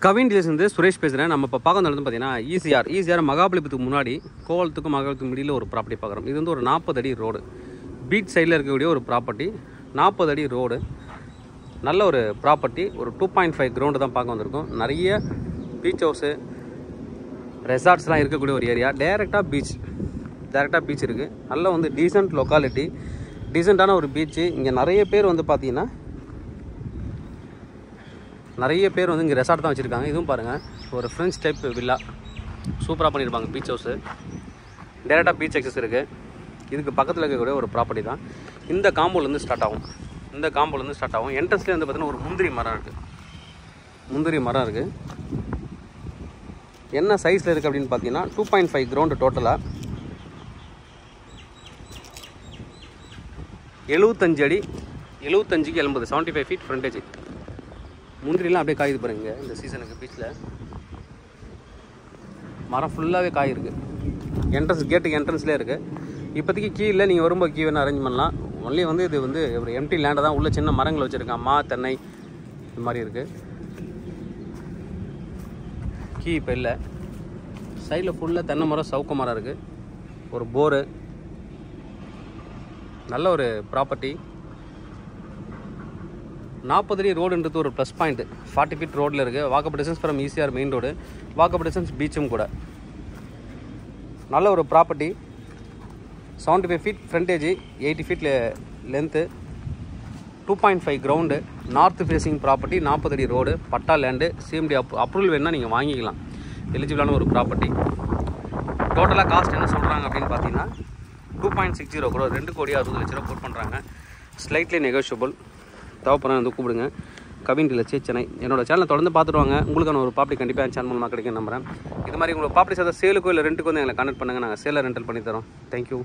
Kavin dealers வந்து சுரேஷ் பேசுகிறேன். நம்ம இப்போ பார்க்க வந்து பார்த்தீங்கன்னா ஈசிஆர் மகாபலிபுரத்துக்கு முன்னாடி கோவலத்துக்கும் மகாபலிபுரத்துக்கு மிடியில் ஒரு ப்ராப்பர்ட்டி பார்க்குறோம். இது வந்து ஒரு 40 அடி ரோடு, பீச் சைடில் இருக்கக்கூடிய ஒரு ப்ராப்பர்ட்டி. 40 அடி ரோடு, நல்ல ஒரு ப்ராப்பர்ட்டி. ஒரு 2.5 கிரவுண்டு தான் பார்க்க வந்திருக்கோம். நிறைய பீச் ஹவுஸு, ரெசார்ட்ஸ்லாம் இருக்கக்கூடிய ஒரு ஏரியா. டேரெக்டாக பீச் இருக்குது. நல்ல வந்து டீசென்ட் லொக்காலிட்டி, டீசெண்டான ஒரு பீச்சு. இங்கே நிறைய பேர் வந்து பார்த்தீங்கன்னா இங்கே ரெசார்ட் தான் வச்சுருக்காங்க. இதுவும் பாருங்கள், ஒரு ஃப்ரெஞ்ச் டைப் வில்லா சூப்பராக பண்ணியிருப்பாங்க. பீச் ஹவுஸு, டேரெக்டாக பீச் அக்சஸ் இருக்குது. இதுக்கு பக்கத்தில் இருக்கக்கூடிய ஒரு ப்ராப்பர்ட்டி தான். இந்த காம்பவுண்ட்லேருந்து ஸ்டார்ட் ஆகும். என்ட்ரன்ஸ்லேயே வந்து பார்த்தீங்கன்னா ஒரு முந்திரி மரம் இருக்குது. என்ன சைஸில் இருக்குது அப்படின்னு பார்த்தீங்கன்னா 2.5 கிரவுண்டு டோட்டலாக. 75 அடி, 75க்கு 80, 75 ஃபீட் ஃப்ரண்டேஜ். முந்திரிலாம் அப்படியே காயுது பாருங்க. இந்த சீசனுக்கு பீச்சில் மரம் ஃபுல்லாகவே காய் இருக்குது. கேட்டுக்கு என்ட்ரன்ஸ்லேயே இருக்குது. இப்போதைக்கு கீ இல்லை, நீங்கள் வரும்போது கீ வேணால் அரேஞ்ச் பண்ணலாம். ஒன்லி வந்து இது வந்து ஒரு எம்டி லேண்டை தான். உள்ள சின்ன மரங்கள் வச்சுருக்காங்க, மா தென்னை இது மாதிரி இருக்குது. கீ இப்போ இல்லை. சைடில் ஃபுல்லாக தென்னை மரம், சவுக்க மரம் இருக்குது. ஒரு போரு, நல்ல ஒரு ப்ராப்பர்ட்டி. 40 அடி ரோடுன்றது ஒரு ப்ளஸ் பாயிண்ட். 40 ஃபீட் ரோடில் இருக்குது. Walkable distance from ECR main road, walkable distance பீச்சும் கூட. நல்ல ஒரு property. 75 feet frontage, 80 feet length, 2.5 ground, north facing property, 40 அடி road, patta land, CMD approval வேணுன்னா நீங்கள் வாங்கிக்கலாம். எலிஜிபிளான ஒரு ப்ராப்பர்ட்டி. டோட்டலாக காஸ்ட் என்ன சொல்கிறாங்க அப்படின்னு பார்த்தீங்கன்னா 2.60 crore, 2,60,00,000 கோட் பண்ணுறாங்க. Slightly negotiable. தேவைப்படுறேன் வந்து கூப்பிடுங்க. கவின் டீலர்ஸ் சென்னை. என்னோட சேனலை தொடர்ந்து பார்த்துட்டு வாங்க. உங்களுக்கான ஒரு ப்ராப்பர்ட்டி கண்டிப்பாக என் சேனல் மூலமாக கிடைக்கும் நம்புறேன். இது மாதிரி உங்களுக்கு ப்ராப்பர்ட்டிஸ் ஏதாவது சேலுக்கோ இல்லை ரெண்ட்டுக்கோ வந்து எங்களை கான்டெக்ட் பண்ணுங்கள். நாங்கள் சேலை ரெண்டல் பண்ணி தரோம். தேங்க்யூ.